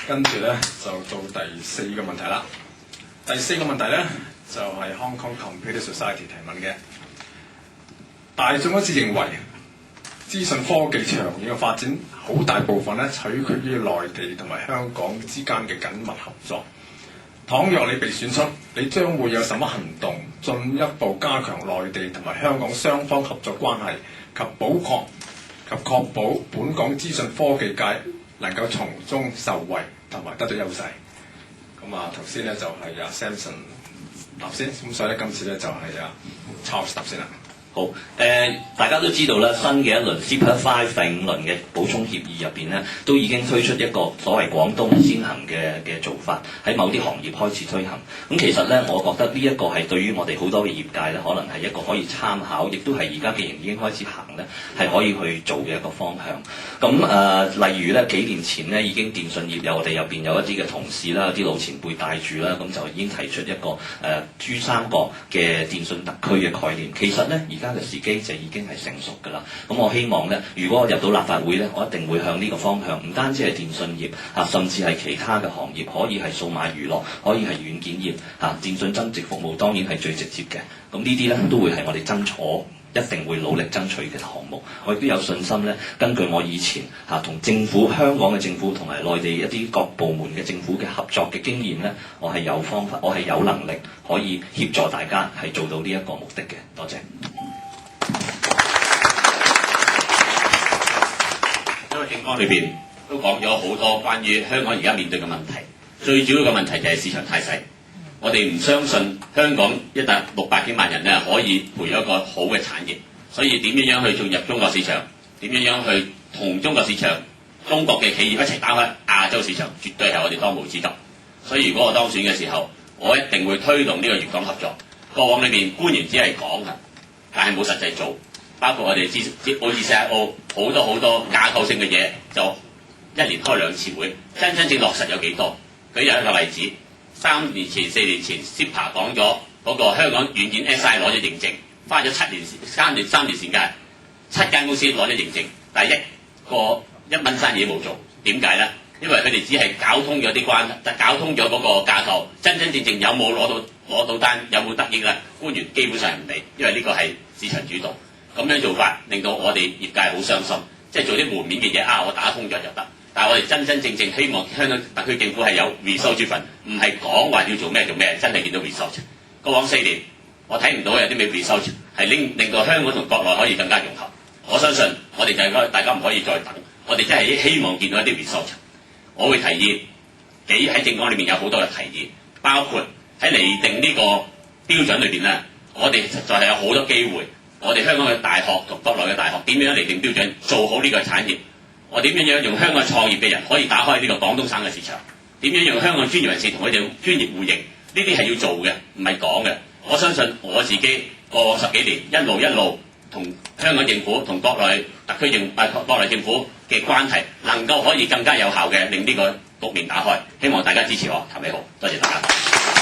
跟住咧就到第4個問題啦。第4個問題咧就係、Hong Kong Computer Society 提問嘅。大眾一致認為資訊科技長遠嘅發展，好大部分咧取決於內地同埋香港之間嘅緊密合作。倘若你被選出，你將會有什麼行動進一步加強內地同埋香港雙方合作關係及確保本港資訊科技界能夠從中受惠同埋得到優勢？咁啊頭先咧就係阿 Samson 答先，咁所以咧今次咧就係阿 Charles 答先啦。好，大家都知道啦，新嘅一輪 CEPA 5第5輪嘅補充協議入邊咧，都已經推出一個所謂廣東先行嘅做法，喺某啲行業開始推行。咁其實咧，我覺得呢一個係對於我哋好多嘅業界咧，可能係一個可以參考，亦都係而家既然已經開始行咧，係可以去做嘅一個方向。咁例如咧，幾年前咧已經電信業我哋入邊有一啲嘅同事啦，有啲老前輩帶住啦，咁就已經提出一個珠三角嘅電信特區嘅概念。其實咧，而家嘅時機就已經係成熟㗎啦。咁我希望咧，如果我入到立法會咧，我一定會向呢個方向，唔單止係電信業甚至係其他嘅行業，可以係數碼娛樂，可以係軟件業電信增值服務當然係最直接嘅。咁呢啲咧都會係我哋一定會努力爭取嘅項目。我亦都有信心咧，根據我以前同政府、香港嘅政府同埋內地一啲各部門嘅政府嘅合作嘅經驗咧，我係有方法，我係有能力可以協助大家係做到呢一個目的嘅。多謝。因為政綱裏邊都講咗好多關於香港而家面對嘅問題，最主要嘅問題就係市場太細。我哋唔相信香港一笪600幾萬人咧可以培養一個好嘅產業，所以點樣去進入中國市場，點樣去同中國市場、中國嘅企業一齊打開亞洲市場，絕對係我哋當務之急。所以如果我當選嘅時候，我一定會推動呢個粵港合作。過往裏面官員只係講嘅，但係冇實際做。包括我哋好似 CIO 好多架構性嘅嘢，就1年開2次會，真正落實有幾多？舉有一個例子，3年前、4年前 CEPA 講咗嗰個香港軟件 SI 攞咗認證，花咗3年時間，7間公司攞咗認證，但係1蚊生意冇做，點解呢？因為佢哋只係搞通咗啲關，搞通咗嗰個架構，真正有冇攞到單，有冇得益呢？官員基本上唔理，因為呢個係市場主導。咁樣做法令到我哋業界好傷心，即係做啲門面嘅嘢我打通咗就得。但係我哋真正希望香港特區政府係有 result 之分，唔係講話要做咩，真係見到 result。過往4年我睇唔到有啲咩 result 係令到香港同國內可以更加融合。我相信我哋大家唔可以再等，我哋真係希望見到一啲 result。我會提議喺政綱裏面有好多嘅提議，包括喺釐定呢個標準裏邊咧，我哋實在係有好多機會。我哋香港嘅大學同國內嘅大學點樣釐定標準，做好呢個產業？我點樣用香港創業嘅人可以打開呢個廣東省嘅市場？點樣用香港專業人士同佢哋專業互認？呢啲係要做嘅，唔係講嘅。我相信我自己過10幾年一路同香港政府同國內特區國內政府嘅關係，能夠可以更加有效嘅令呢個局面打開。希望大家支持我，譚美豪，多謝大家。